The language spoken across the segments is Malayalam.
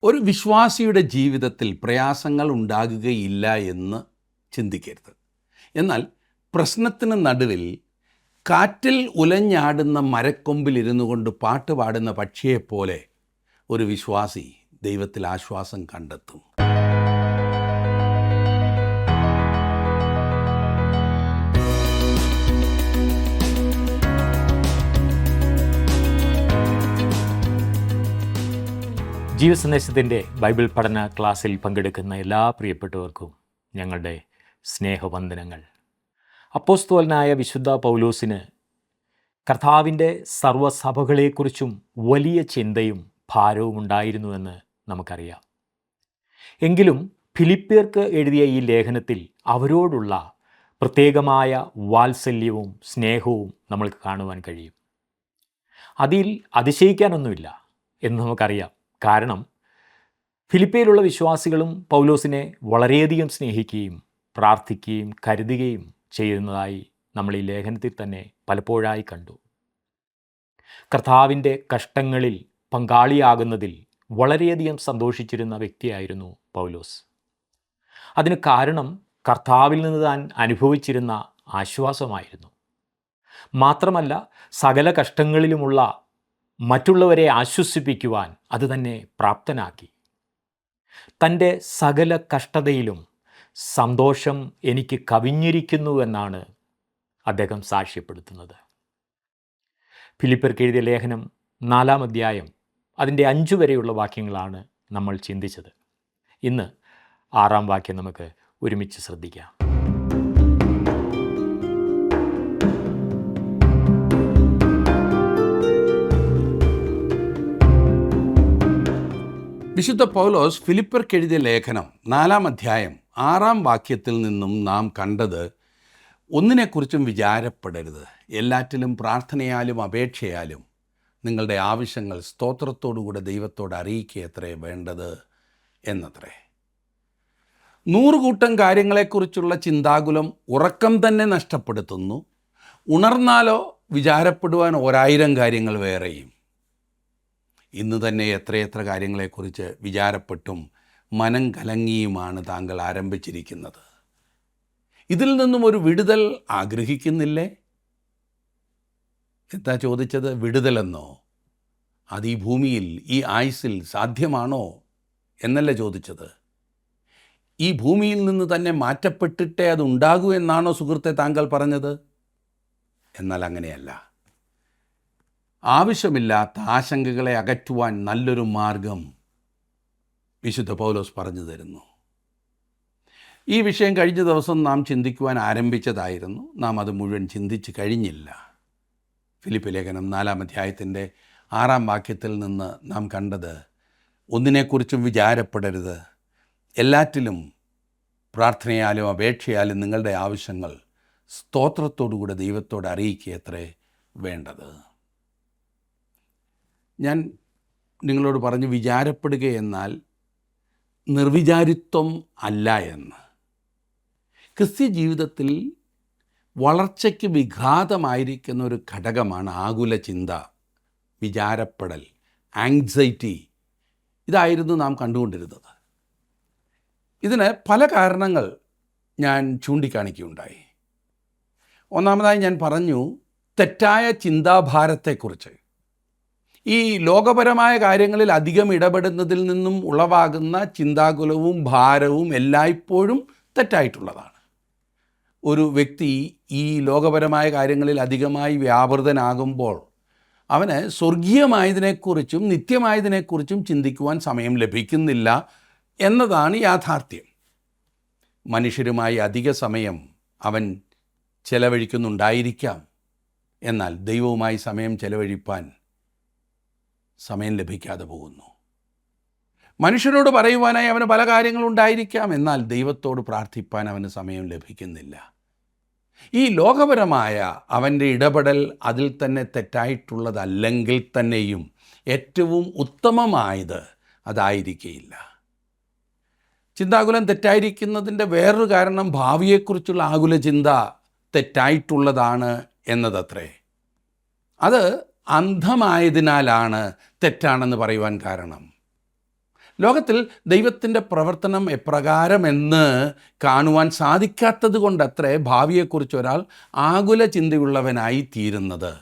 ഒരു വിശ്വാസിയുടെ ജീവിതത്തിൽ പ്രയാസങ്ങൾ ഉണ്ടാകുകയില്ല എന്ന് ചിന്തിക്കരുത്. എന്നാൽ പ്രശ്നത്തിന് നടുവിൽ കാറ്റിൽ ഉലഞ്ഞാടുന്ന മരക്കൊമ്പിലിരുന്നു കൊണ്ട് പാട്ട് പാടുന്ന പക്ഷിയെപ്പോലെ ഒരു വിശ്വാസി ദൈവത്തിൽ ആശ്വാസം കണ്ടെത്തും. ജീവസന്ദേശത്തിൻ്റെ ബൈബിൾ പഠന ക്ലാസ്സിൽ പങ്കെടുക്കുന്ന എല്ലാ പ്രിയപ്പെട്ടവർക്കും ഞങ്ങളുടെ സ്നേഹവന്ദനങ്ങൾ. അപ്പോസ്തലനായ വിശുദ്ധ പൗലോസിന് കർത്താവിൻ്റെ സർവ്വസഭകളെക്കുറിച്ചും വലിയ ചിന്തയും ഭാരവും ഉണ്ടായിരുന്നുവെന്ന് നമുക്കറിയാം. എങ്കിലും ഫിലിപ്പിയർക്ക് എഴുതിയ ഈ ലേഖനത്തിൽ അവരോടുള്ള പ്രത്യേകമായ വാത്സല്യവും സ്നേഹവും നമ്മൾക്ക് കാണുവാൻ കഴിയും. അതിൽ അതിശയിക്കാനൊന്നുമില്ല എന്ന് നമുക്കറിയാം. കാരണം ഫിലിപ്പിയിലുള്ള വിശ്വാസികളും പൗലോസിനെ വളരെയധികം സ്നേഹിക്കുകയും പ്രാർത്ഥിക്കുകയും കരുതുകയും ചെയ്യുന്നതായി നമ്മൾ ഈ ലേഖനത്തിൽ തന്നെ പലപ്പോഴായി കണ്ടു. കർത്താവിൻ്റെ കഷ്ടങ്ങളിൽ പങ്കാളിയാകുന്നതിൽ വളരെയധികം സന്തോഷിച്ചിരുന്ന വ്യക്തിയായിരുന്നു പൗലോസ്. അതിന് കാരണം കർത്താവിൽ നിന്ന് താൻ അനുഭവിച്ചിരുന്ന ആശ്വാസമായിരുന്നു. മാത്രമല്ല, സകല കഷ്ടങ്ങളിലുമുള്ള മറ്റുള്ളവരെ ആശ്വസിപ്പിക്കുവാൻ അത് തന്നെ പ്രാപ്തനാക്കി. തൻ്റെ സകല കഷ്ടതയിലും സന്തോഷം എനിക്ക് കവിഞ്ഞിരിക്കുന്നുവെന്നാണ് അദ്ദേഹം സാക്ഷ്യപ്പെടുത്തുന്നത്. ഫിലിപ്പിയർക്ക് എഴുതിയ ലേഖനം 4-ാം അധ്യായം അതിൻ്റെ 5 വരെയുള്ള വാക്യങ്ങളാണ് നമ്മൾ ചിന്തിച്ചത്. ഇന്ന് 6-ാം വാക്യം നമുക്ക് ഒരുമിച്ച് ശ്രദ്ധിക്കാം. വിശുദ്ധ പൗലോസ് ഫിലിപ്പിയർക്ക് എഴുതിയ ലേഖനം 4-ാം അധ്യായം 6-ാം വാക്യത്തിൽ നിന്നും നാം കണ്ടത്, ഒന്നിനെക്കുറിച്ചും വിചാരപ്പെടരുത്, എല്ലാറ്റിലും പ്രാർത്ഥനയാലും അപേക്ഷയാലും നിങ്ങളുടെ ആവശ്യങ്ങൾ സ്തോത്രത്തോടുകൂടെ ദൈവത്തോട് അറിയിക്കുകയത്രേ വേണ്ടത് എന്നത്രേ. 100 കൂട്ടം കാര്യങ്ങളെക്കുറിച്ചുള്ള ചിന്താകുലം ഉറക്കം തന്നെ നഷ്ടപ്പെടുത്തുന്നു. ഉണർന്നാലോ വിചാരപ്പെടുവാൻ 1000 കാര്യങ്ങൾ വേറെയും. ഇന്ന് തന്നെ എത്രയെത്ര കാര്യങ്ങളെക്കുറിച്ച് വിചാരപ്പെട്ടും മനം കലങ്ങിയുമാണ് താങ്കൾ ആരംഭിച്ചിരിക്കുന്നത്. ഇതിൽ നിന്നും ഒരു വിടുതൽ ആഗ്രഹിക്കുന്നില്ലേ? എന്താ ചോദിച്ചത്? വിടുതലെന്നോ? അത് ഈ ഭൂമിയിൽ, ഈ ആയുസ്സിൽ സാധ്യമാണോ എന്നല്ല ചോദിച്ചത്. ഈ ഭൂമിയിൽ നിന്ന് തന്നെ മാറ്റപ്പെട്ടിട്ടേ അതുണ്ടാകൂ എന്നാണോ സുഹൃത്തെ താങ്കൾ പറഞ്ഞത്? എന്നാൽ അങ്ങനെയല്ല. ആവശ്യമില്ലാത്ത ആശങ്കകളെ അകറ്റുവാൻ നല്ലൊരു മാർഗം വിശുദ്ധ പൗലോസ് പറഞ്ഞു തരുന്നു. ഈ വിഷയം കഴിഞ്ഞ ദിവസം നാം ചിന്തിക്കുവാൻ ആരംഭിച്ചതായിരുന്നു. നാം അത് മുഴുവൻ ചിന്തിച്ച് കഴിഞ്ഞില്ല. ഫിലിപ്പി ലേഖനം 4-ാം അധ്യായത്തിൻ്റെ 6-ാം വാക്യത്തിൽ നിന്ന് നാം കണ്ടത്, ഒന്നിനെക്കുറിച്ചും വിചാരപ്പെടരുത്, എല്ലാറ്റിലും പ്രാർത്ഥനയാലും അപേക്ഷയാലും നിങ്ങളുടെ ആവശ്യങ്ങൾ സ്തോത്രത്തോടുകൂടെ ദൈവത്തോട് അറിയിക്കുകയത്രേ വേണ്ടത്. ഞാൻ നിങ്ങളോട് പറഞ്ഞു, വിചാരപ്പെടുക എന്നാൽ നിർവിചാരിത്വം അല്ല എന്ന്. ക്രിസ്ത്യ ജീവിതത്തിൽ വളർച്ചയ്ക്ക് വിഘാതമായിരിക്കുന്ന ഒരു ഘടകമാണ് ആകുല ചിന്ത, വിചാരപ്പെടൽ, ആങ്സൈറ്റി. ഇതായിരുന്നു നാം കണ്ടുകൊണ്ടിരുന്നത്. ഇതിന് പല കാരണങ്ങൾ ഞാൻ ചൂണ്ടിക്കാണിക്കുകയുണ്ടായി. ഒന്നാമതായി ഞാൻ പറഞ്ഞു, തെറ്റായ ചിന്താഭാരത്തെക്കുറിച്ച്. ഈ ലോകപരമായ കാര്യങ്ങളിൽ അധികം ഇടപെടുന്നതിൽ നിന്നും ഉളവാകുന്ന ചിന്താകുലവും ഭാരവും എല്ലായ്പ്പോഴും തെറ്റായിട്ടുള്ളതാണ്. ഒരു വ്യക്തി ഈ ലോകപരമായ കാര്യങ്ങളിൽ അധികമായി വ്യാപൃതനാകുമ്പോൾ അവന് സ്വർഗീയമായതിനെക്കുറിച്ചും നിത്യമായതിനെക്കുറിച്ചും ചിന്തിക്കുവാൻ സമയം ലഭിക്കുന്നില്ല എന്നതാണ് യാഥാർത്ഥ്യം. മനുഷ്യരുമായി അധിക സമയം അവൻ ചെലവഴിക്കുന്നുണ്ടായിരിക്കാം, എന്നാൽ ദൈവവുമായി സമയം ചെലവഴിപ്പാൻ സമയം ലഭിക്കാതെ പോകുന്നു. മനുഷ്യരോട് പറയുവാനായി അവന് പല കാര്യങ്ങളുണ്ടായിരിക്കാം, എന്നാൽ ദൈവത്തോട് പ്രാർത്ഥിപ്പാൻ അവന് സമയം ലഭിക്കുന്നില്ല. ഈ ലോകപരമായ അവൻ്റെ ഇടപെടൽ അതിൽ തന്നെ തെറ്റായിട്ടുള്ളതല്ലെങ്കിൽ തന്നെയും ഏറ്റവും ഉത്തമമായത് അതായിരിക്കുകയില്ല. ചിന്താകുലം തെറ്റായിരിക്കുന്നതിൻ്റെ വേറൊരു കാരണം ഭാവിയെക്കുറിച്ചുള്ള ആകുല ചിന്ത തെറ്റായിട്ടുള്ളതാണ് എന്നതത്രേ. അത് അന്ധമായതിനാലാണ് തെറ്റാണെന്ന് പറയുവാൻ കാരണം. ലോകത്തിൽ ദൈവത്തിൻ്റെ പ്രവർത്തനം എപ്രകാരമെന്ന് കാണുവാൻ സാധിക്കാത്തത് കൊണ്ടത്രേ ഭാവിയെക്കുറിച്ച് ഒരാൾ ആകുല ചിന്തയുള്ളവനായി തീരുന്നത്.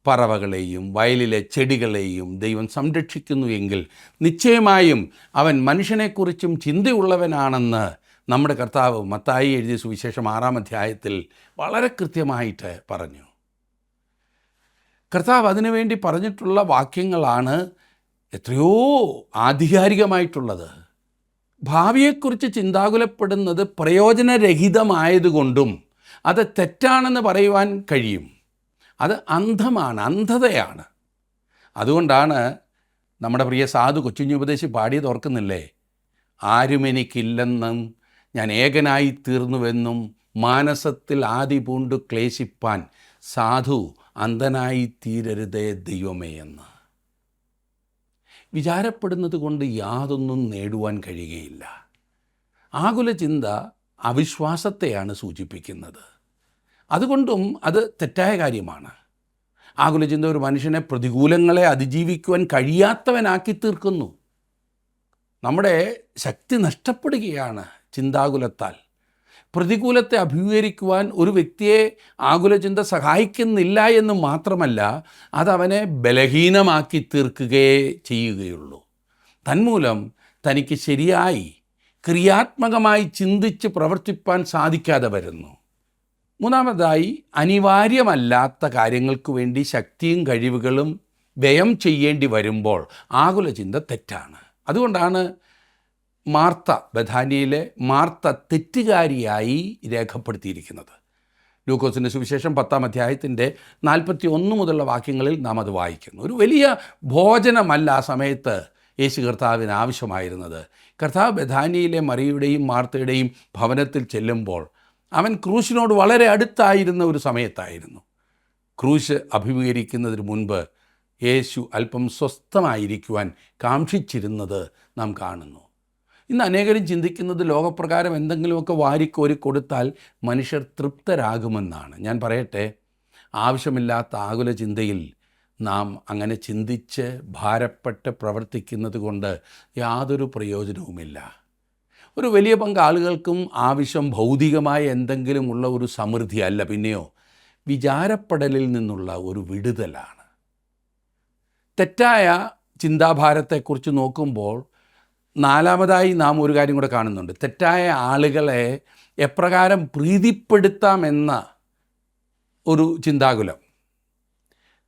പറവകളെയും വയലിലെ ചെടികളെയും ദൈവം സംരക്ഷിക്കുന്നു എങ്കിൽ നിശ്ചയമായും അവൻ മനുഷ്യനെക്കുറിച്ചും ചിന്തയുള്ളവനാണെന്ന് നമ്മുടെ കർത്താവ് മത്തായി എഴുതിയ സുവിശേഷം 6-ാം അധ്യായത്തിൽ വളരെ കൃത്യമായിട്ട് പറഞ്ഞു. കർത്താവ് അതിനുവേണ്ടി പറഞ്ഞിട്ടുള്ള വാക്യങ്ങളാണ് എത്രയോ ആധികാരികമായിട്ടുള്ളത്. ഭാവിയെക്കുറിച്ച് ചിന്താകുലപ്പെടുന്നത് പ്രയോജനരഹിതമായതുകൊണ്ടും അത് തെറ്റാണെന്ന് പറയുവാൻ കഴിയും. അത് അന്ധതയാണ്. അതുകൊണ്ടാണ് നമ്മുടെ പ്രിയ സാധു കൊച്ചുഞ്ഞുപദേശി പാടിയത് ഓർക്കുന്നില്ലേ? ആരും എനിക്കില്ലെന്നും ഞാൻ ഏകനായി തീർന്നുവെന്നും മാനസത്തിൽ ആദി പൂണ്ടു ക്ലേശിപ്പാൻ സാധു അന്ധനായി തീരരുതേ ദൈവമേ എന്ന്. വിചാരപ്പെടുന്നത് കൊണ്ട് യാതൊന്നും നേടുവാൻ കഴിയുകയില്ല. ആകുല ചിന്ത അവിശ്വാസത്തെയാണ് സൂചിപ്പിക്കുന്നത്. അതുകൊണ്ടും അത് തെറ്റായ കാര്യമാണ്. ആകുല ചിന്ത ഒരു മനുഷ്യനെ പ്രതികൂലങ്ങളെ അതിജീവിക്കുവാൻ കഴിയാത്തവനാക്കി തീർക്കുന്നു. നമ്മുടെ ശക്തി നഷ്ടപ്പെടുകയാണ് ചിന്താകുലത്താൽ. പ്രതികൂലത്തെ അഭിമുഖീകരിക്കുവാൻ ഒരു വ്യക്തിയെ ആകുല ചിന്ത സഹായിക്കുന്നില്ല എന്ന് മാത്രമല്ല, അതവനെ ബലഹീനമാക്കി തീർക്കുകയേ ചെയ്യുകയുള്ളൂ. തന്മൂലം തനിക്ക് ശരിയായി ക്രിയാത്മകമായി ചിന്തിച്ച് പ്രവർത്തിപ്പാൻ സാധിക്കാതെ വരുന്നു. മൂന്നാമതായി, അനിവാര്യമല്ലാത്ത കാര്യങ്ങൾക്ക് വേണ്ടി ശക്തിയും കഴിവുകളും വ്യയം ചെയ്യേണ്ടി വരുമ്പോൾ ആകുല ചിന്ത തെറ്റാണ്. അതുകൊണ്ടാണ് ബഥാനിയയിലെ മാർത്ത തെറ്റുകാരിയായി രേഖപ്പെടുത്തിയിരിക്കുന്നത്. ലൂക്കോസിൻ്റെ സുവിശേഷം 10-ാം അധ്യായത്തിൻ്റെ 41 മുതലുള്ള വാക്യങ്ങളിൽ നാം അത് വായിക്കുന്നു. ഒരു വലിയ ഭോജനമല്ല ആ സമയത്ത് യേശു കർത്താവിന് ആവശ്യമായിരുന്നത്. കർത്താവ് ബഥാനിയയിലെ മറിയുടെയും മാർത്തയുടെയും ഭവനത്തിൽ ചെല്ലുമ്പോൾ അവൻ ക്രൂശിനോട് വളരെ അടുത്തായിരുന്ന ഒരു സമയത്തായിരുന്നു. ക്രൂശ് അഭിമുഖീകരിക്കുന്നതിന് മുൻപ് യേശു അല്പം സ്വസ്ഥമായിരിക്കുവാൻ കാക്ഷിച്ചിരുന്നത് നാം കാണുന്നു. ഇന്ന് അനേകരും ചിന്തിക്കുന്നത് ലോകപ്രകാരം എന്തെങ്കിലുമൊക്കെ വാരിക്കോരി കൊടുത്താൽ മനുഷ്യർ തൃപ്തരാകുമെന്നാണ്. ഞാൻ പറയട്ടെ, ആവശ്യമില്ലാത്ത ആകുല ചിന്തയിൽ നാം അങ്ങനെ ചിന്തിച്ച് ഭാരപ്പെട്ട് പ്രവർത്തിക്കുന്നത് കൊണ്ട് യാതൊരു പ്രയോജനവുമില്ല. ഒരു വലിയ പങ്ക് ആളുകൾക്കും ആവശ്യം ഭൗതികമായ എന്തെങ്കിലും ഉള്ള ഒരു സമൃദ്ധി അല്ല, പിന്നെയോ വിചാരപ്പെടലിൽ നിന്നുള്ള ഒരു വിടുതലാണ്. തെറ്റായ ചിന്താഭാരത്തെക്കുറിച്ച് നോക്കുമ്പോൾ നാലാമതായി നാം ഒരു കാര്യം കൂടെ കാണുന്നുണ്ട്. തെറ്റായ ആളുകളെ എപ്രകാരം പ്രീതിപ്പെടുത്താമെന്ന ഒരു ചിന്താകുലം.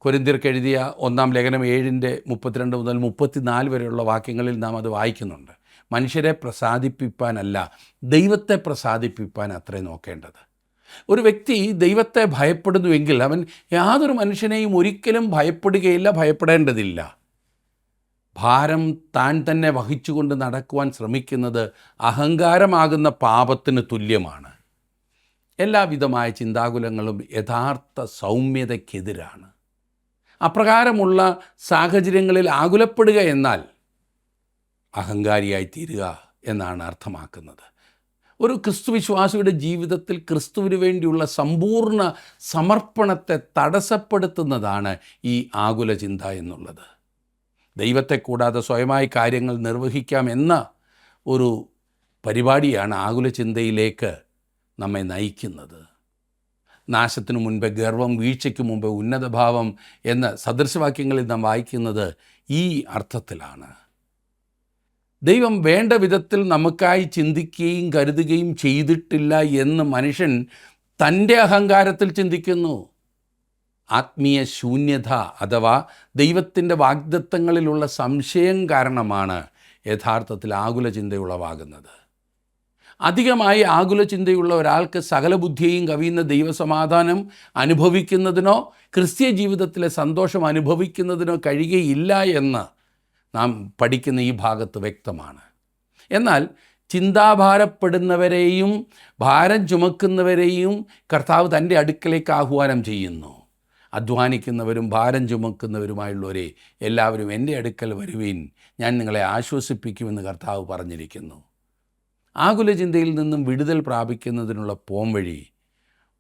കൊരിന്ത്യർക്ക് എഴുതിയ 1-ാം ലേഖനം 7:32 മുതൽ 34 വരെയുള്ള വാക്യങ്ങളിൽ നാം അത് വായിക്കുന്നുണ്ട്. മനുഷ്യരെ പ്രസാദിപ്പിപ്പാനല്ല, ദൈവത്തെ പ്രസാദിപ്പിപ്പാൻ അത്രേ നോക്കേണ്ടത്. ഒരു വ്യക്തി ദൈവത്തെ ഭയപ്പെടുന്നുവെങ്കിൽ അവൻ യാതൊരു മനുഷ്യനെയും ഒരിക്കലും ഭയപ്പെടുകയില്ല, ഭയപ്പെടേണ്ടതില്ല. ഭാരം താൻ തന്നെ വഹിച്ചുകൊണ്ട് നടക്കുവാൻ ശ്രമിക്കുന്നത് അഹങ്കാരമാകുന്ന പാപത്തിന് തുല്യമാണ്. എല്ലാവിധമായ ചിന്താകുലങ്ങളും യഥാർത്ഥ സൗമ്യതയ്ക്കെതിരാണ്. അപ്രകാരമുള്ള സാഹചര്യങ്ങളിൽ ആകുലപ്പെടുക എന്നാൽ അഹങ്കാരിയായി തീരുക എന്നാണ് അർത്ഥമാക്കുന്നത്. ഒരു ക്രിസ്തുവിശ്വാസിയുടെ ജീവിതത്തിൽ ക്രിസ്തുവിന് വേണ്ടിയുള്ള സമ്പൂർണ്ണ സമർപ്പണത്തെ തടസ്സപ്പെടുത്തുന്നതാണ് ഈ ആകുല ചിന്ത എന്നുള്ളത്. ദൈവത്തെ കൂടാതെ സ്വയമായി കാര്യങ്ങൾ നിർവഹിക്കാം എന്ന ഒരു പരിപാടിയാണ് ആകുല ചിന്തയിലേക്ക് നമ്മെ നയിക്കുന്നത്. നാശത്തിനു മുൻപേ ഗർവം, വീഴ്ചയ്ക്ക് മുമ്പ് ഉന്നതഭാവം എന്ന സദൃശവാക്യങ്ങളിൽ നാം വായിക്കുന്നത് ഈ അർത്ഥത്തിലാണ്. ദൈവം വേണ്ട വിധത്തിൽ നമുക്കായി ചിന്തിക്കുകയും കരുതുകയും ചെയ്തിട്ടില്ല എന്ന് മനുഷ്യൻ തൻ്റെ അഹങ്കാരത്തിൽ ചിന്തിക്കുന്നു. ആത്മീയ ശൂന്യത അഥവാ ദൈവത്തിൻ്റെ വാഗ്ദത്തങ്ങളിലുള്ള സംശയം കാരണമാണ് യഥാർത്ഥത്തിൽ ആകുല ചിന്തയുളവാകുന്നത്. അധികമായി ആകുല ചിന്തയുള്ള ഒരാൾക്ക് സകല ബുദ്ധിയെയും കവിയുന്ന ദൈവസമാധാനം അനുഭവിക്കുന്നതിനോ ക്രിസ്തീയ ജീവിതത്തിലെ സന്തോഷം അനുഭവിക്കുന്നതിനോ കഴിയുകയില്ല എന്ന് നാം പഠിക്കുന്ന ഈ ഭാഗത്ത് വ്യക്തമാണ്. എന്നാൽ ചിന്താഭാരപ്പെടുന്നവരെയും ഭാരം ചുമക്കുന്നവരെയും കർത്താവ് തൻ്റെ അടുക്കലേക്ക് ആഹ്വാനം ചെയ്യുന്നു. അധ്വാനിക്കുന്നവരും ഭാരം ചുമക്കുന്നവരുമായുള്ളവരെ എല്ലാവരും എൻ്റെ അടുക്കൽ വരുവീൻ, ഞാൻ നിങ്ങളെ ആശ്വസിപ്പിക്കുമെന്ന് കർത്താവ് പറഞ്ഞിരിക്കുന്നു. ആകുല ചിന്തയിൽ നിന്നും വിടുതൽ പ്രാപിക്കുന്നതിനുള്ള പോംവഴി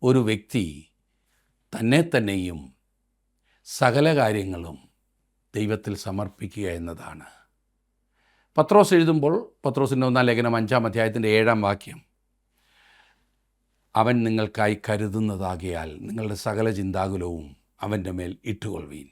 ഒരു വ്യക്തി തന്നെയും സകല കാര്യങ്ങളും ദൈവത്തിൽ സമർപ്പിക്കുക എന്നതാണ്. പത്രോസ് എഴുതുമ്പോൾ പത്രോസിൻ്റെ 1-ാം ലേഖനം 5-ാം അധ്യായത്തിൻ്റെ 7-ാം വാക്യം, അവൻ നിങ്ങൾക്കായി കരുതുന്നതാകിയാൽ നിങ്ങളുടെ സകല ചിന്താകുലവും അവൻ്റെ മേൽ ഇട്ടുകൊള്ളുവീൻ.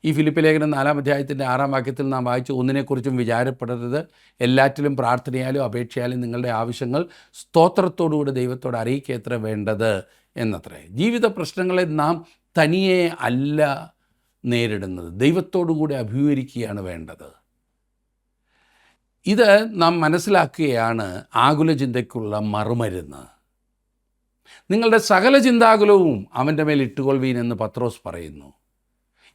ഈ ഫിലിപ്പ് ലേഖനം 4-ാം അധ്യായത്തിൻ്റെ 6-ാം വാക്യത്തിൽ നാം വായിച്ചു, ഒന്നിനെക്കുറിച്ചും വിചാരപ്പെടരുത്, എല്ലാറ്റിലും പ്രാർത്ഥനയാലും അപേക്ഷയാലും നിങ്ങളുടെ ആവശ്യങ്ങൾ സ്തോത്രത്തോടുകൂടി ദൈവത്തോട് അറിയിക്കത്ര വേണ്ടത് എന്നത്രേ. ജീവിത പ്രശ്നങ്ങളെ നാം തനിയെ അല്ല നേരിടുന്നത്, ദൈവത്തോടുകൂടി അഭിമുഖീകരിക്കുകയാണ് വേണ്ടത്. ഇത് നാം മനസ്സിലാക്കുകയാണ് ആകുല ചിന്തയ്ക്കുള്ള മറുമരുന്ന്. നിങ്ങളുടെ സകല ചിന്താകുലവും അവൻ്റെ മേൽ ഇട്ടുകൊള്ളുവീൻ എന്ന് പത്രോസ് പറയുന്നു.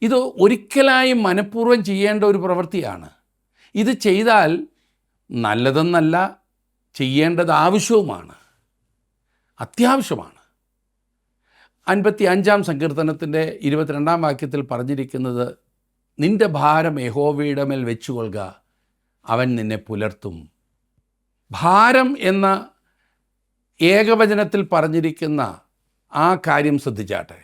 ഇത് ഒരിക്കലായും മനഃപൂർവ്വം ചെയ്യേണ്ട ഒരു പ്രവൃത്തിയാണ്. ഇത് ചെയ്താൽ നല്ലതെന്നല്ല, ചെയ്യേണ്ടത് ആവശ്യവുമാണ്, അത്യാവശ്യമാണ്. 55-ാം സങ്കീർത്തനത്തിൻ്റെ 22-ാം വാക്യത്തിൽ പറഞ്ഞിരിക്കുന്നത്, നിൻ്റെ ഭാരം യഹോവയുടെ മേൽ വെച്ചുകൊള്ളുക, അവൻ നിന്നെ പുലർത്തും. ഭാരം എന്ന ഏകവചനത്തിൽ പറഞ്ഞിരിക്കുന്ന ആ കാര്യം ശ്രദ്ധിച്ചാട്ടെ.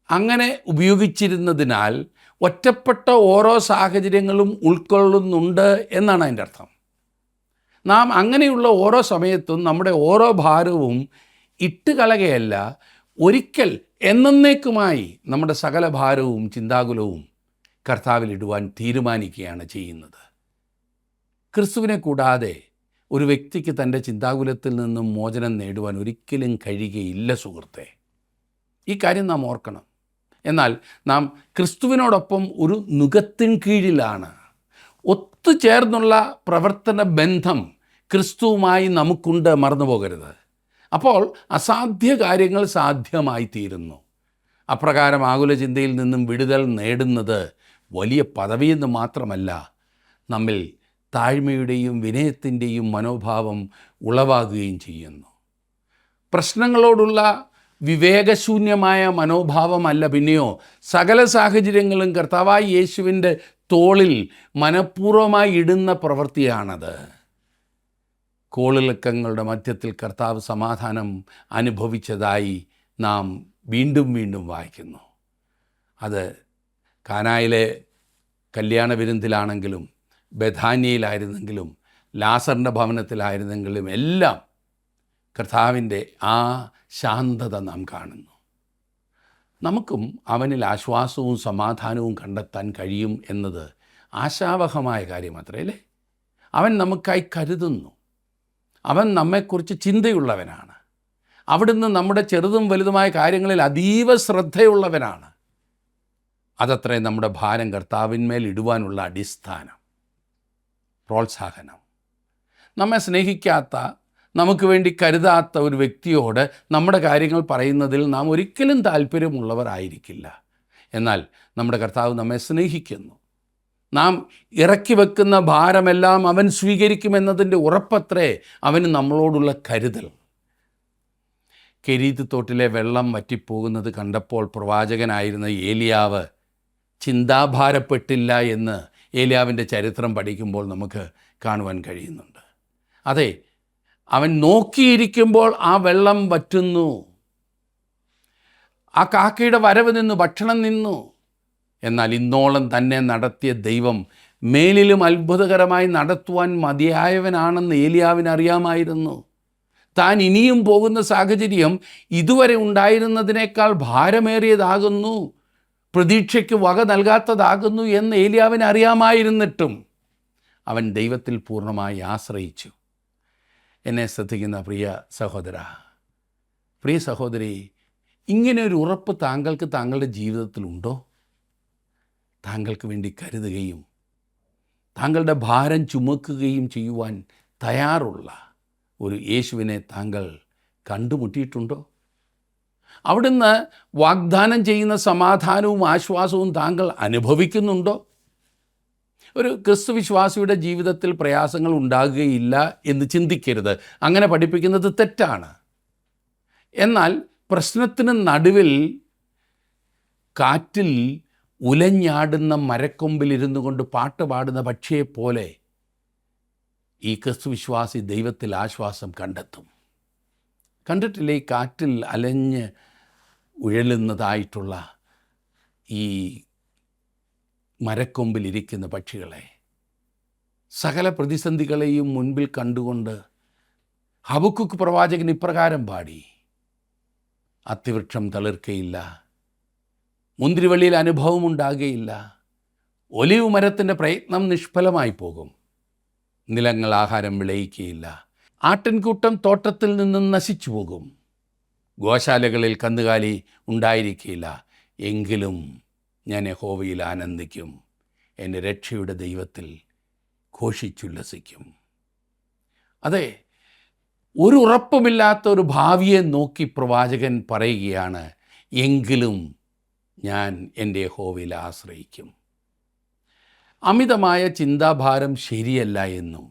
അങ്ങനെ ഉപയോഗിച്ചിരുന്നതിനാൽ ഒറ്റപ്പെട്ട ഓരോ സാഹചര്യങ്ങളും ഉൾക്കൊള്ളുന്നുണ്ട് എന്നാണ് അതിൻ്റെ അർത്ഥം. നാം അങ്ങനെയുള്ള ഓരോ സമയത്തും നമ്മുടെ ഓരോ ഭാരവും ഇട്ടുകളയുകയല്ല, ഒരിക്കൽ എന്നേക്കുമായി നമ്മുടെ സകല ഭാരവും ചിന്താകുലവും കർത്താവിലിടുവാൻ തീരുമാനിക്കുകയാണ് ചെയ്യുന്നത്. ക്രിസ്തുവിനെ കൂടാതെ ഒരു വ്യക്തിക്ക് തൻ്റെ ചിന്താകുലത്തിൽ നിന്നും മോചനം നേടുവാൻ ഒരിക്കലും കഴിയുകയില്ല സുഹൃത്തെ. ഈ കാര്യം നാം ഓർക്കണം. എന്നാൽ നാം ക്രിസ്തുവിനോടൊപ്പം ഒരു നുകത്തിൻ കീഴിലാണ്. ഒത്തുചേർന്നുള്ള പ്രവർത്തന ബന്ധം ക്രിസ്തുവുമായി നമുക്കുണ്ട്, മറന്നു പോകരുത്. അപ്പോൾ അസാധ്യ കാര്യങ്ങൾ സാധ്യമായി തീരുന്നു. അപ്രകാരം ആകുല ചിന്തയിൽ നിന്നും വിടുതൽ നേടുന്നത് വലിയ പദവിയെന്ന് മാത്രമല്ല, നമ്മിൽ താഴ്മയുടെയും വിനയത്തിൻ്റെയും മനോഭാവം ഉളവാകുകയും ചെയ്യുന്നു. പ്രശ്നങ്ങളോടുള്ള വിവേകശൂന്യമായ മനോഭാവമല്ല, പിന്നെയോ സകല സാഹചര്യങ്ങളും കർത്താവായ യേശുവിൻ്റെ തോളിൽ മനഃപൂർവ്വമായി ഇടുന്ന പ്രവൃത്തിയാണത്. കോളിളക്കങ്ങളുടെ മധ്യത്തിൽ കർത്താവ് സമാധാനം അനുഭവിച്ചതായി നാം വീണ്ടും വീണ്ടും വായിക്കുന്നു. അത് കാനായിലെ കല്യാണ വിരുന്നിലാണെങ്കിലും, ബഥാന്യയിലായിരുന്നെങ്കിലും, ലാസറിൻ്റെ ഭവനത്തിലായിരുന്നെങ്കിലും എല്ലാം കർത്താവിൻ്റെ ആ ശാന്തത നാം കാണുന്നു. നമുക്കും അവനിൽ ആശ്വാസവും സമാധാനവും കണ്ടെത്താൻ കഴിയും എന്നത് ആശാവഹമായ കാര്യമത്രേ അല്ലേ? അവൻ നമുക്കായി കരുതുന്നു. അവൻ നമ്മെക്കുറിച്ച് ചിന്തയുള്ളവനാണ്. അവിടുന്ന് നമ്മുടെ ചെറുതും വലുതുമായ കാര്യങ്ങളിൽ അതീവ ശ്രദ്ധയുള്ളവനാണ്. അതത്രേ നമ്മുടെ ഭാരം കർത്താവിന്മേൽ ഇടുവാനുള്ള അടിസ്ഥാനം, പ്രോത്സാഹനം. നമ്മെ സ്നേഹിക്കാത്ത, നമുക്ക് വേണ്ടി കരുതാത്ത ഒരു വ്യക്തിയോട് നമ്മുടെ കാര്യങ്ങൾ പറയുന്നതിൽ നാം ഒരിക്കലും താല്പര്യമുള്ളവരായിരിക്കില്ല. എന്നാൽ നമ്മുടെ കർത്താവ് നമ്മെ സ്നേഹിക്കുന്നു. നാം ഇറക്കി വെക്കുന്ന ഭാരമെല്ലാം അവൻ സ്വീകരിക്കുമെന്നതിൻ്റെ ഉറപ്പത്രേ അവന് നമ്മളോടുള്ള കരുതൽ. കെരീത്ത് തോട്ടിലെ വെള്ളം വറ്റിപ്പോകുന്നത് കണ്ടപ്പോൾ പ്രവാചകനായിരുന്ന ഏലിയാവ് ചിന്താഭാരപ്പെട്ടില്ല എന്ന് ഏലിയാവിൻ്റെ ചരിത്രം പഠിക്കുമ്പോൾ നമുക്ക് കാണുവാൻ കഴിയുന്നുണ്ട്. അതെ, അവൻ നോക്കിയിരിക്കുമ്പോൾ ആ വെള്ളം വറ്റുന്നു. ആ കാക്കയുടെ വരവ് നിന്നു, ഭക്ഷണം നിന്നു. എന്നാൽ ഇന്നോളം തന്നെ നടത്തിയ ദൈവം മേലിലും അത്ഭുതകരമായി നടത്തുവാൻ മതിയായവനാണെന്ന് ഏലിയാവിന് അറിയാമായിരുന്നു. താൻ ഇനിയും പോകുന്ന സാഹചര്യം ഇതുവരെ ഉണ്ടായിരുന്നതിനേക്കാൾ ഭാരമേറിയതാകുന്നു, പ്രതീക്ഷയ്ക്ക് വക നൽകാത്തതാകുന്നു എന്ന് ഏലിയാവിന് അറിയാമായിരുന്നിട്ടും അവൻ ദൈവത്തിൽ പൂർണ്ണമായി ആശ്രയിച്ചു. എന്നെ ശ്രദ്ധിക്കുന്ന പ്രിയ സഹോദര, പ്രിയ സഹോദരി, ഇങ്ങനെ ഒരു ഉറപ്പ് താങ്കൾക്ക് താങ്കളുടെ ജീവിതത്തിലുണ്ടോ? താങ്കൾക്ക് വേണ്ടി കരുതുകയും താങ്കളുടെ ഭാരം ചുമക്കുകയും ചെയ്യുവാൻ തയ്യാറുള്ള ഒരു യേശുവിനെ താങ്കൾ കണ്ടുമുട്ടിയിട്ടുണ്ടോ? അവിടുന്ന് വാഗ്ദാനം ചെയ്യുന്ന സമാധാനവും ആശ്വാസവും താങ്കൾ അനുഭവിക്കുന്നുണ്ടോ? ഒരു ക്രിസ്തുവിശ്വാസിയുടെ ജീവിതത്തിൽ പ്രയാസങ്ങൾ ഉണ്ടാകുകയില്ല എന്ന് ചിന്തിക്കരുത്. അങ്ങനെ പഠിപ്പിക്കുന്നത് തെറ്റാണ്. എന്നാൽ പ്രശ്നത്തിന് നടുവിൽ കാറ്റിൽ ഉലഞ്ഞാടുന്ന മരക്കൊമ്പിലിരുന്നു കൊണ്ട് പാട്ട് പാടുന്ന പക്ഷിയെപ്പോലെ ഈ ക്രിസ്തുവിശ്വാസി ദൈവത്തിൽ ആശ്വാസം കണ്ടെത്തും. കണ്ടിട്ടില്ലേ ഈ കാറ്റിൽ അലഞ്ഞ് ഉഴലുന്നതായിട്ടുള്ള ഈ മരക്കൊമ്പിലിരിക്കുന്ന പക്ഷികളെ? സകല പ്രതിസന്ധികളെയും മുൻപിൽ കണ്ടുകൊണ്ട് ഹബക്കുക്ക് പ്രവാചകൻ ഇപ്രകാരം പാടി: അത്തിവൃക്ഷം തളിർക്കയില്ല, മുന്തിരിവള്ളിയിൽ അനുഭവമുണ്ടാകുകയില്ല, ഒലിവ് മരത്തിൻ്റെ പ്രയത്നം നിഷ്ഫലമായി പോകും, നിലങ്ങൾ ആഹാരം വിളയിക്കുകയില്ല, ആട്ടിൻകൂട്ടം തോട്ടത്തിൽ നിന്നും നശിച്ചു പോകും, ഗോശാലകളിൽ കന്നുകാലി ഉണ്ടായിരിക്കുകയില്ല, എങ്കിലും ഞാൻ യഹോവയിൽ ആനന്ദിക്കും, എൻ്റെ രക്ഷയുടെ ദൈവത്തിൽ ഘോഷിച്ചുല്ലസിക്കും. അതെ, ഒരു ഉറപ്പുമില്ലാത്ത ഒരു ഭാവിയെ നോക്കി പ്രവാചകൻ പറയുകയാണ്, എങ്കിലും ഞാൻ എൻ്റെ യഹോവയിൽ ആശ്രയിക്കും. അമിതമായ ചിന്താഭാരം ശരിയല്ല എന്നും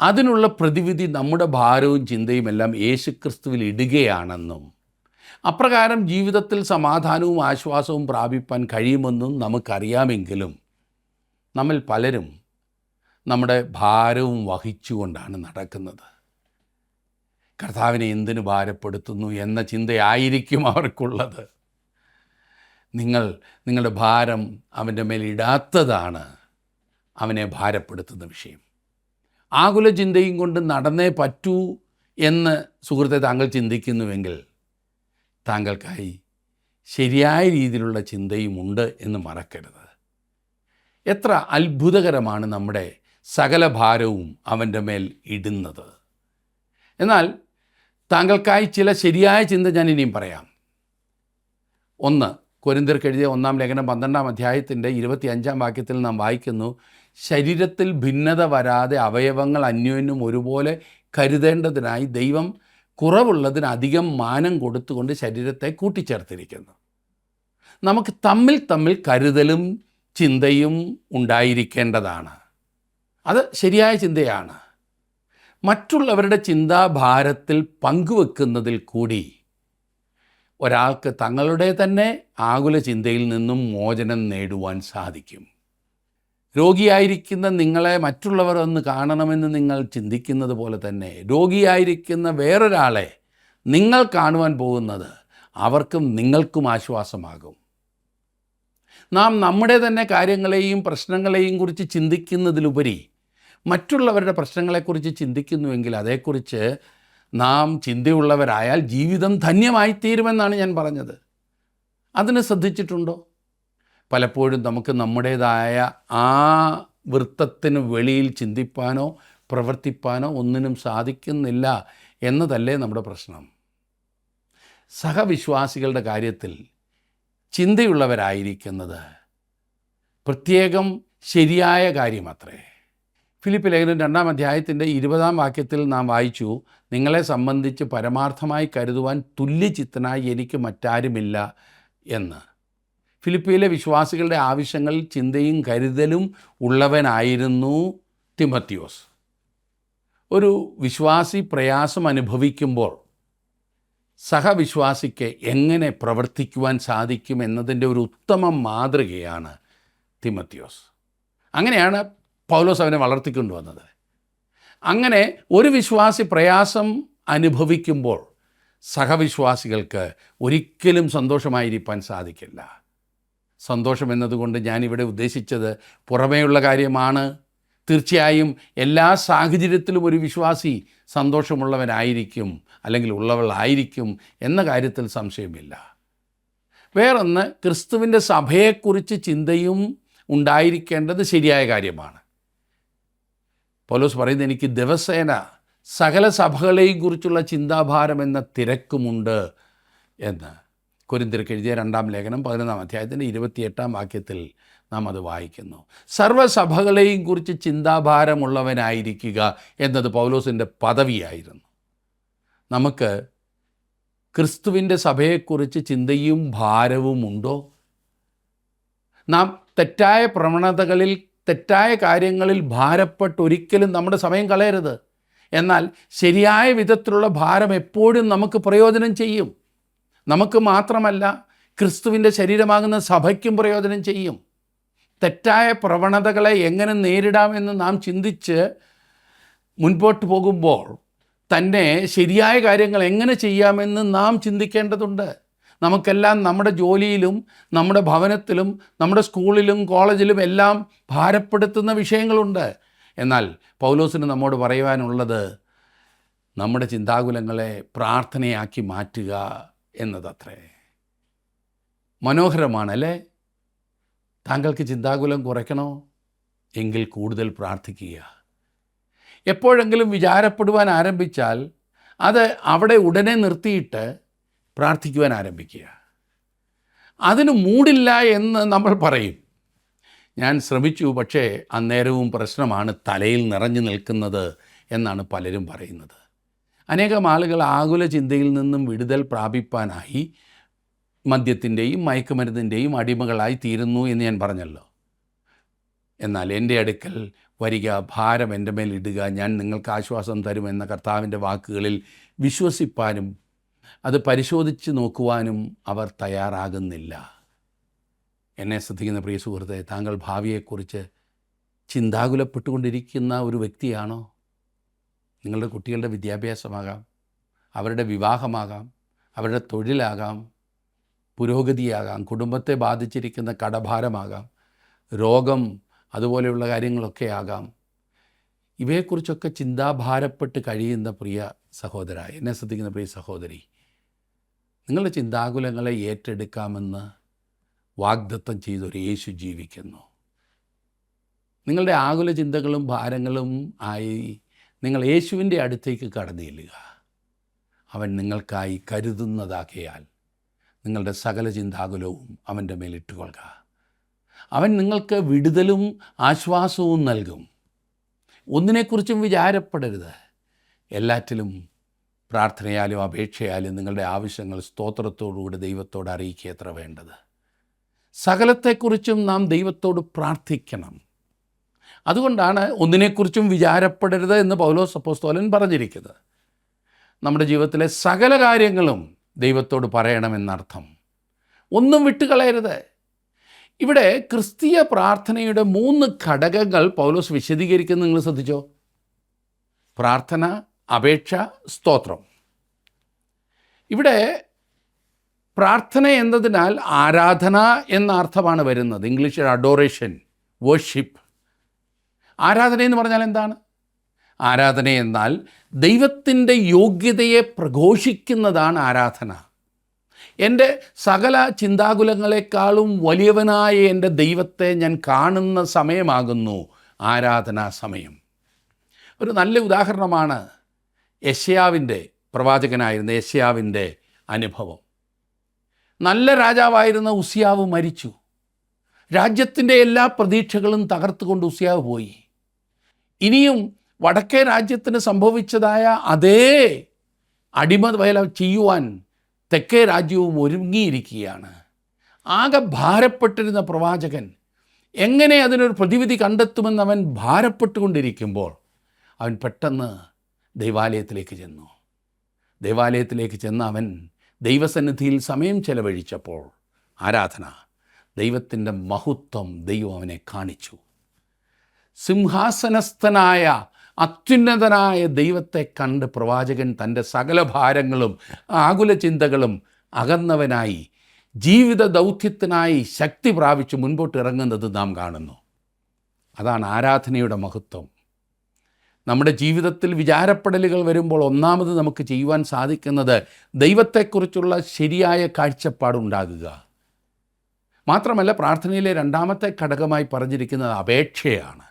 അതിനുള്ള പ്രതിവിധി നമ്മുടെ ഭാരവും ചിന്തയുമെല്ലാം യേശുക്രിസ്തുവിൽ ഇടുകയാണെന്നും അപ്രകാരം ജീവിതത്തിൽ സമാധാനവും ആശ്വാസവും പ്രാപിപ്പാൻ കഴിയുമെന്നും നമുക്കറിയാമെങ്കിലും നമ്മിൽ പലരും നമ്മുടെ ഭാരവും വഹിച്ചുകൊണ്ടാണ് നടക്കുന്നത്. കർത്താവിനെ എന്തിനു ഭാരപ്പെടുത്തുന്നു എന്ന ചിന്തയായിരിക്കും അവർക്കുള്ളത്. നിങ്ങളുടെ ഭാരം അവൻ്റെ മേൽ ഇടാത്തതാണ് അവനെ ഭാരപ്പെടുത്തുന്ന വിഷയം. ആകുല ചിന്തയും കൊണ്ട് നടന്നേ പറ്റൂ എന്ന് സുഹൃത്തെ താങ്കൾ ചിന്തിക്കുന്നുവെങ്കിൽ താങ്കൾക്കായി ശരിയായ രീതിയിലുള്ള ചിന്തയുമുണ്ട് എന്ന് മറക്കരുത്. എത്ര അത്ഭുതകരമാണ് നമ്മുടെ സകല ഭാരവും അവൻ്റെ മേൽ ഇടുന്നത്. എന്നാൽ താങ്കൾക്കായി ചില ശരിയായ ചിന്ത ഞാൻ ഇനിയും പറയാം. 1 കൊരിന്ത്യർക്ക് എഴുതിയ 1-ാം ലേഖനം 12-ാം അധ്യായത്തിൻ്റെ 25-ാം വാക്യത്തിൽ നാം വായിക്കുന്നു: ശരീരത്തിൽ ഭിന്നത വരാതെ അവയവങ്ങൾ അന്യോന്യം ഒരുപോലെ കരുതേണ്ടതിനായി ദൈവം കുറവുള്ളതിന് അധികം മാനം കൊടുത്തുകൊണ്ട് ശരീരത്തെ കൂട്ടിച്ചേർത്തിരിക്കുന്നു. നമുക്ക് തമ്മിൽ കരുതലും ചിന്തയും ഉണ്ടായിരിക്കേണ്ടതാണ്. അത് ശരിയായ ചിന്തയാണ്. മറ്റുള്ളവരുടെ ചിന്താഭാരത്തിൽ പങ്കുവെക്കുന്നതിൽ കൂടി ഒരാൾക്ക് തങ്ങളുടെ തന്നെ ആകുല ചിന്തയിൽ നിന്നും മോചനം നേടുവാൻ സാധിക്കും. രോഗിയായിരിക്കുന്ന നിങ്ങളെ മറ്റുള്ളവർ ഒന്ന് കാണണമെന്ന് നിങ്ങൾ ചിന്തിക്കുന്നത് പോലെ തന്നെ രോഗിയായിരിക്കുന്ന വേറൊരാളെ നിങ്ങൾ കാണുവാൻ പോകുന്നത് അവർക്കും നിങ്ങൾക്കും ആശ്വാസമാകും. നാം നമ്മുടെ തന്നെ കാര്യങ്ങളെയും പ്രശ്നങ്ങളെയും കുറിച്ച് ചിന്തിക്കുന്നതിലുപരി മറ്റുള്ളവരുടെ പ്രശ്നങ്ങളെക്കുറിച്ച് ചിന്തിക്കുന്നുവെങ്കിൽ അതേക്കുറിച്ച് നാം ചിന്തയുള്ളവരായാൽ ജീവിതം ധന്യമായി തീരുമെന്നാണ് ഞാൻ പറഞ്ഞത്. അതിന് ശ്രദ്ധിച്ചിട്ടുണ്ടോ? പലപ്പോഴും നമുക്ക് നമ്മുടേതായ ആ വൃത്തത്തിന് വെളിയിൽ ചിന്തിപ്പാനോ പ്രവർത്തിപ്പാനോ ഒന്നിനും സാധിക്കുന്നില്ല എന്നതല്ലേ നമ്മുടെ പ്രശ്നം. സഹവിശ്വാസികളുടെ കാര്യത്തിൽ ചിന്തയുള്ളവരായിരിക്കുന്നത് പ്രത്യേകം ശരിയായ കാര്യമത്രേ. ഫിലിപ്പ് ലേഖനം 2-ാം അധ്യായത്തിൻ്റെ 20-ാം വാക്യത്തിൽ നാം വായിച്ചു: നിങ്ങളെ സംബന്ധിച്ച് പരമാർത്ഥമായി കരുതുവാൻ തുല്യചിത്തനായി എനിക്ക് മറ്റാരുമില്ല എന്ന്. ഫിലിപ്പിയിലെ വിശ്വാസികളുടെ ആവശ്യങ്ങളിൽ ചിന്തയും കരുതലും ഉള്ളവനായിരുന്നു തിമോത്തിയോസ്. ഒരു വിശ്വാസി പ്രയാസം അനുഭവിക്കുമ്പോൾ സഹവിശ്വാസിക്ക് എങ്ങനെ പ്രവർത്തിക്കുവാൻ സാധിക്കും എന്നതിൻ്റെ ഒരു ഉത്തമ മാതൃകയാണ് തിമോത്തിയോസ്. അങ്ങനെയാണ് പൗലോസ് അവനെ വളർത്തിക്കൊണ്ടുവന്നത്. അങ്ങനെ ഒരു വിശ്വാസി പ്രയാസം അനുഭവിക്കുമ്പോൾ സഹവിശ്വാസികൾക്ക് ഒരിക്കലും സന്തോഷമായിരിക്കാൻ സാധിക്കില്ല. സന്തോഷം എന്നതുകൊണ്ട് ഞാനിവിടെ ഉദ്ദേശിച്ചത് പുറമേയുള്ള കാര്യമാണ്. തീർച്ചയായും എല്ലാ സാഹചര്യത്തിലും ഒരു വിശ്വാസി സന്തോഷമുള്ളവനായിരിക്കും അല്ലെങ്കിൽ ഉള്ളവളായിരിക്കും എന്ന കാര്യത്തിൽ സംശയമില്ല. വേറൊന്ന്, ക്രിസ്തുവിൻ്റെ സഭയെക്കുറിച്ച് ചിന്തയും ഉണ്ടായിരിക്കേണ്ടത് ശരിയായ കാര്യമാണ്. പൗലോസ് പറയുന്നത്, എനിക്ക് ദിവസേന സകല സഭകളെയും കുറിച്ചുള്ള ചിന്താഭാരം എന്ന തിരക്കുമുണ്ട് എന്ന്. കൊരിന്ത്യർക്ക് എഴുതിയ 2-ാം ലേഖനം 11-ാം അധ്യായത്തിൻ്റെ 28-ാം വാക്യത്തിൽ നാം അത് വായിക്കുന്നു. സർവ്വസഭകളെയും കുറിച്ച് ചിന്താഭാരമുള്ളവനായിരിക്കുക എന്നത് പൗലോസിൻ്റെ പദവിയായിരുന്നു. നമുക്ക് ക്രിസ്തുവിൻ്റെ സഭയെക്കുറിച്ച് ചിന്തയും ഭാരവുമുണ്ടോ? നാം തെറ്റായ പ്രവണതകളിൽ തെറ്റായ കാര്യങ്ങളിൽ ഭാരപ്പെട്ടൊരിക്കലും നമ്മുടെ സമയം കളയരുത്. എന്നാൽ ശരിയായ വിധത്തിലുള്ള ഭാരം എപ്പോഴും നമുക്ക് പ്രയോജനം ചെയ്യും. നമുക്ക് മാത്രമല്ല, ക്രിസ്തുവിൻ്റെ ശരീരമാകുന്ന സഭയ്ക്കും പ്രയോജനം ചെയ്യും. തെറ്റായ പ്രവണതകളെ എങ്ങനെ നേരിടാമെന്ന് നാം ചിന്തിച്ച് മുൻപോട്ട് പോകുമ്പോൾ തന്നെ ശരിയായ കാര്യങ്ങൾ എങ്ങനെ ചെയ്യാമെന്ന് നാം ചിന്തിക്കേണ്ടതുണ്ട്. നമുക്കെല്ലാം നമ്മുടെ ജോലിയിലും നമ്മുടെ ഭവനത്തിലും നമ്മുടെ സ്കൂളിലും കോളേജിലും എല്ലാം ഭാരപ്പെടുത്തുന്ന വിഷയങ്ങളുണ്ട്. എന്നാൽ പൗലോസിന് നമ്മോട് പറയുവാനുള്ളത് നമ്മുടെ ചിന്താകുലങ്ങളെ പ്രാർത്ഥനയാക്കി മാറ്റുക എന്നതത്രേ. മനോഹരമാണല്ലേ? താങ്കൾക്ക് ചിന്താകുലം കുറയ്ക്കണോ എങ്കിൽ കൂടുതൽ പ്രാർത്ഥിക്കുക. എപ്പോഴെങ്കിലും വിചാരപ്പെടുവാൻ ആരംഭിച്ചാൽ അത് അവിടെ ഉടനെ നിർത്തിയിട്ട് പ്രാർത്ഥിക്കുവാൻ ആരംഭിക്കുക. അതിന് മൂടില്ല എന്ന് നമ്മൾ പറയും. ഞാൻ ശ്രമിച്ചു, പക്ഷേ അന്നേരവും പ്രശ്നമാണ് തലയിൽ നിറഞ്ഞു നിൽക്കുന്നത് എന്നാണ് പലരും പറയുന്നത്. അനേകം ആളുകൾ ആകുല ചിന്തയിൽ നിന്നും വിടുതൽ പ്രാപിപ്പാനായി മദ്യത്തിൻ്റെയും മയക്കുമരുന്നിൻ്റെയും അടിമകളായി തീരുന്നു എന്ന് ഞാൻ പറഞ്ഞല്ലോ. എന്നാൽ എൻ്റെ അടുക്കൽ വരിക, ഭാരം എൻ്റെ മേൽ ഇടുക, ഞാൻ നിങ്ങൾക്ക് ആശ്വാസം തരുമെന്ന കർത്താവിൻ്റെ വാക്കുകളിൽ വിശ്വസിപ്പാനും അത് പരിശോധിച്ച് നോക്കുവാനും അവർ തയ്യാറാകുന്നില്ല. എന്നെ ശ്രദ്ധിക്കുന്ന പ്രിയ സുഹൃത്തെ, താങ്കൾ ഭാവിയെക്കുറിച്ച് ചിന്താകുലപ്പെട്ടുകൊണ്ടിരിക്കുന്ന ഒരു വ്യക്തിയാണോ? നിങ്ങളുടെ കുട്ടികളുടെ വിദ്യാഭ്യാസമാകാം, അവരുടെ വിവാഹമാകാം, അവരുടെ തൊഴിലാകാം, പുരോഗതിയാകാം, കുടുംബത്തെ ബാധിച്ചിരിക്കുന്ന കടഭാരമാകാം, രോഗം, അതുപോലെയുള്ള കാര്യങ്ങളൊക്കെ ആകാം. ഇവയെക്കുറിച്ചൊക്കെ ചിന്താഭാരപ്പെട്ട് കഴിയുന്ന പ്രിയ സഹോദര, എന്നെ ശ്രദ്ധിക്കുന്ന പ്രിയ സഹോദരി, നിങ്ങളുടെ ചിന്താകുലങ്ങളെ ഏറ്റെടുക്കാമെന്ന് വാഗ്ദത്തം ചെയ്തൊരു യേശു ജീവിക്കുന്നു. നിങ്ങളുടെ ആകുല ചിന്തകളും ഭാരങ്ങളും ആയി നിങ്ങൾ യേശുവിൻ്റെ അടുത്തേക്ക് കടന്നു ചെല്ലുക. അവൻ നിങ്ങൾക്കായി കരുതുന്നതാകയാൽ നിങ്ങളുടെ സകല ചിന്താകുലവും അവൻ്റെ മേലിട്ടുകൊള്ളുക. അവൻ നിങ്ങൾക്ക് വിടുതലും ആശ്വാസവും നൽകും. ഒന്നിനെക്കുറിച്ചും വിചാരപ്പെടരുത്. എല്ലാറ്റിലും പ്രാർത്ഥനയാലും അപേക്ഷയാലും നിങ്ങളുടെ ആവശ്യങ്ങൾ സ്തോത്രത്തോടുകൂടി ദൈവത്തോട് അറിയിക്കുക എത്ര വേണ്ടത്. സകലത്തെക്കുറിച്ചും നാം ദൈവത്തോട് പ്രാർത്ഥിക്കണം. അതുകൊണ്ടാണ് ഒന്നിനെക്കുറിച്ചും വിചാരപ്പെടരുത് എന്ന് പൗലോസ് അപ്പോസ്തലൻ പറഞ്ഞിരിക്കുന്നത്. നമ്മുടെ ജീവിതത്തിലെ സകല കാര്യങ്ങളും ദൈവത്തോട് പറയണമെന്നർത്ഥം. ഒന്നും വിട്ടുകളയരുത്. ഇവിടെ ക്രിസ്തീയ പ്രാർത്ഥനയുടെ 3 ഘടകങ്ങൾ പൗലോസ് വിശദീകരിക്കുന്നത് നിങ്ങൾ ശ്രദ്ധിച്ചോ? പ്രാർത്ഥന, അപേക്ഷ, സ്തോത്രം. ഇവിടെ പ്രാർത്ഥന എന്നതിനാൽ ആരാധന എന്ന അർത്ഥമാണ് വരുന്നത്. ഇംഗ്ലീഷിൽ അഡോറേഷൻ, വർഷിപ്പ്. ആരാധന എന്ന് പറഞ്ഞാൽ എന്താണ്? ആരാധന എന്നാൽ ദൈവത്തിൻ്റെ യോഗ്യതയെ പ്രഘോഷിക്കുന്നതാണ് ആരാധന. എൻ്റെ സകല ചിന്താകുലങ്ങളെക്കാളും വലിയവനായ എൻ്റെ ദൈവത്തെ ഞാൻ കാണുന്ന സമയമാകുന്നു ആരാധനാ സമയം. ഒരു നല്ല ഉദാഹരണമാണ് പ്രവാചകനായിരുന്ന യെശയ്യാവിൻ്റെ അനുഭവം. നല്ല രാജാവായിരുന്ന ഉസിയാവ് മരിച്ചു. രാജ്യത്തിൻ്റെ എല്ലാ പ്രതീക്ഷകളും തകർത്തുകൊണ്ട് ഉസിയാവ് പോയി. ഇനിയും വടക്കേ രാജ്യത്തിന് സംഭവിച്ചതായ അതേ അടിമവേല ചെയ്യുവാൻ തെക്കേ രാജ്യവും ഒരുങ്ങിയിരിക്കുകയാണ്. ആകെ ഭാരപ്പെട്ടിരുന്ന പ്രവാചകൻ എങ്ങനെ അതിനൊരു പ്രതിവിധി കണ്ടെത്തുമെന്ന് അവൻ ഭാരപ്പെട്ടുകൊണ്ടിരിക്കുമ്പോൾ അവൻ പെട്ടെന്ന് ദൈവാലയത്തിലേക്ക് ചെന്നു. ദൈവാലയത്തിലേക്ക് ചെന്ന് അവൻ ദൈവസന്നിധിയിൽ സമയം ചെലവഴിച്ചപ്പോൾ ആരാധന, ദൈവത്തിൻ്റെ മഹത്വം ദൈവം അവനെ കാണിച്ചു. സിംഹാസനസ്ഥനായ അത്യുന്നതനായ ദൈവത്തെ കണ്ട് പ്രവാചകൻ തൻ്റെ സകല ഭാരങ്ങളും ആകുല ചിന്തകളും അകന്നവനായി ജീവിത ദൗത്യത്തിനായി ശക്തി പ്രാപിച്ച് മുൻപോട്ട് ഇറങ്ങുന്നത് നാം കാണുന്നു. അതാണ് ആരാധനയുടെ മഹത്വം. നമ്മുടെ ജീവിതത്തിൽ വിചാരപ്പെടലുകൾ വരുമ്പോൾ ഒന്നാമത് നമുക്ക് ചെയ്യുവാൻ സാധിക്കുന്നത് ദൈവത്തെക്കുറിച്ചുള്ള ശരിയായ കാഴ്ചപ്പാടുണ്ടാകുക. മാത്രമല്ല, പ്രാർത്ഥനയിലെ 2ാമത്തെ ഘടകമായി പറഞ്ഞിരിക്കുന്നത് അപേക്ഷയാണ്.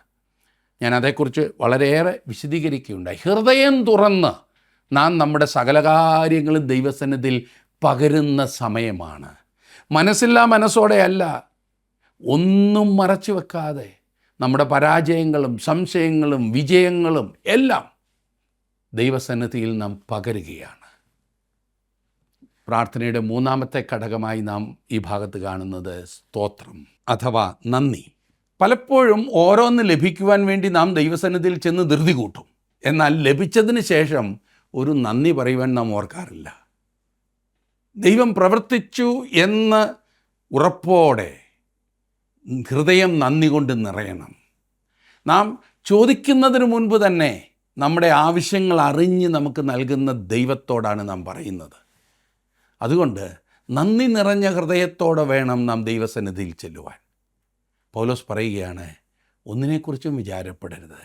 ഞാൻ അതേക്കുറിച്ച് വളരെയേറെ വിശദീകരിക്കുകയുണ്ടായി. ഹൃദയം തുറന്ന് നാം നമ്മുടെ സകല കാര്യങ്ങളും ദൈവസന്നിധിയിൽ പകരുന്ന സമയമാണ്. മനസ്സില്ലാ മനസ്സോടെയല്ല, ഒന്നും മറച്ചു വെക്കാതെ നമ്മുടെ പരാജയങ്ങളും സംശയങ്ങളും വിജയങ്ങളും എല്ലാം ദൈവസന്നിധിയിൽ നാം പകരുകയാണ്. പ്രാർത്ഥനയുടെ 3ാമത്തെ ഘടകമായി നാം ഈ ഭാഗത്ത് കാണുന്നത് സ്തോത്രം അഥവാ നന്ദി. പലപ്പോഴും ഓരോന്ന് ലഭിക്കുവാൻ വേണ്ടി നാം ദൈവസന്നിധിയിൽ ചെന്ന് ധൃതി കൂട്ടും. എന്നാൽ ലഭിച്ചതിന് ശേഷം ഒരു നന്ദി പറയുവാൻ നാം ഓർക്കാറില്ല. ദൈവം പ്രവർത്തിച്ചു എന്ന് ഉറപ്പോടെ ഹൃദയം നന്ദി കൊണ്ട് നിറയണം. നാം ചോദിക്കുന്നതിന് മുൻപ് തന്നെ നമ്മുടെ ആവശ്യങ്ങൾ അറിഞ്ഞ് നമുക്ക് നൽകുന്ന ദൈവത്തോടാണ് നാം പറയുന്നത്. അതുകൊണ്ട് നന്ദി നിറഞ്ഞ ഹൃദയത്തോടെ വേണം നാം ദൈവസന്നിധിയിൽ ചെല്ലുവാൻ. പൗലോസ് പറയുകയാണ്, ഒന്നിനെക്കുറിച്ചും വിചാരപ്പെടരുത്,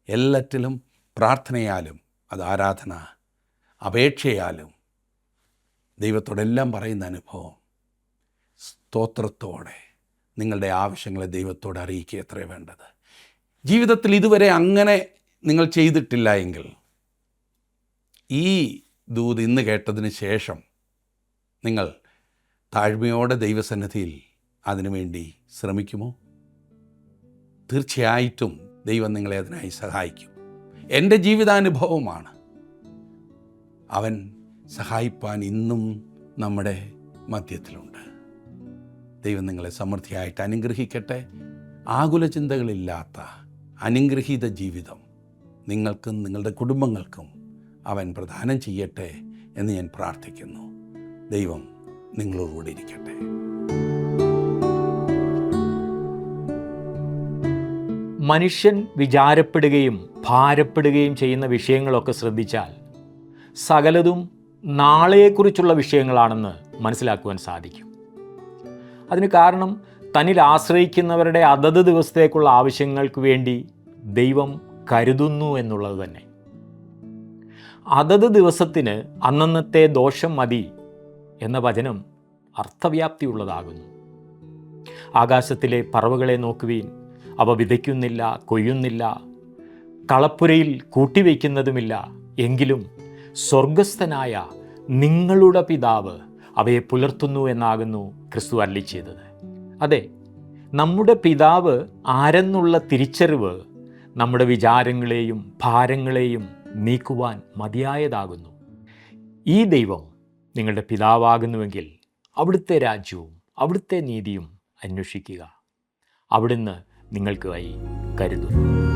എല്ലാറ്റിലും പ്രാർത്ഥനയാലും, അത് ആരാധന, അപേക്ഷയാലും ദൈവത്തോടെല്ലാം പറയുന്ന അനുഭവം, സ്തോത്രത്തോടെ നിങ്ങളുടെ ആവശ്യങ്ങളെ ദൈവത്തോട് അറിയിക്കുക എത്രേ വേണ്ടത്. ജീവിതത്തിൽ ഇതുവരെ അങ്ങനെ നിങ്ങൾ ചെയ്തിട്ടില്ല എങ്കിൽ ഈ ദൂത് ഇന്ന് കേട്ടതിന് ശേഷം നിങ്ങൾ താഴ്മയോടെ ദൈവസന്നിധിയിൽ അതിനുവേണ്ടി ശ്രമിക്കുമോ? തീർച്ചയായിട്ടും ദൈവം നിങ്ങളെ അതിനായി സഹായിക്കും. എൻ്റെ ജീവിതാനുഭവമാണ്. അവൻ സഹായിപ്പാൻ ഇന്നും നമ്മുടെ മധ്യത്തിലുണ്ട്. ദൈവം നിങ്ങളെ സമൃദ്ധിയായിട്ട് അനുഗ്രഹിക്കട്ടെ. ആകുല ചിന്തകളില്ലാത്ത അനുഗ്രഹീത ജീവിതം നിങ്ങൾക്കും നിങ്ങളുടെ കുടുംബങ്ങൾക്കും അവൻ പ്രദാനം ചെയ്യട്ടെ എന്ന് ഞാൻ പ്രാർത്ഥിക്കുന്നു. ദൈവം നിങ്ങളോടുകൂടി ഇരിക്കട്ടെ. മനുഷ്യൻ വിചാരപ്പെടുകയും ഭാരപ്പെടുകയും ചെയ്യുന്ന വിഷയങ്ങളൊക്കെ ശ്രദ്ധിച്ചാൽ സകലതും നാളെയെക്കുറിച്ചുള്ള വിഷയങ്ങളാണെന്ന് മനസ്സിലാക്കുവാൻ സാധിക്കും. അതിന് കാരണം തന്നിൽ ആശ്രയിക്കുന്നവരുടെ അതത് ദിവസത്തേക്കുള്ള ആവശ്യങ്ങൾക്ക് വേണ്ടി ദൈവം കരുതുന്നു എന്നുള്ളത് തന്നെ. അതത് ദിവസത്തിന് അന്നന്നത്തെ ദോഷം മതി എന്ന വചനം അർത്ഥവ്യാപ്തിയുള്ളതാകുന്നു. ആകാശത്തിലെ പറവകളെ നോക്കുവീൻ, അവ വിതയ്ക്കുന്നില്ല, കൊയ്യുന്നില്ല, കളപ്പുരയിൽ കൂട്ടിവയ്ക്കുന്നതുമില്ല, എങ്കിലും സ്വർഗസ്ഥനായ നിങ്ങളുടെ പിതാവ് അവയെ പുലർത്തുന്നു എന്നാകുന്നു ക്രിസ്തു അരുളിച്ചെയ്തത്. അതെ, നമ്മുടെ പിതാവ് ആരെന്നുള്ള തിരിച്ചറിവ് നമ്മുടെ വിചാരങ്ങളെയും ഭാരങ്ങളെയും നീക്കുവാൻ മതിയായതാകുന്നു. ഈ ദൈവം നിങ്ങളുടെ പിതാവാകുന്നുവെങ്കിൽ അവിടുത്തെ രാജ്യവും അവിടുത്തെ നീതിയും അന്വേഷിക്കുക. അവിടുന്ന് നിങ്ങൾക്കായി കരുതുന്നു.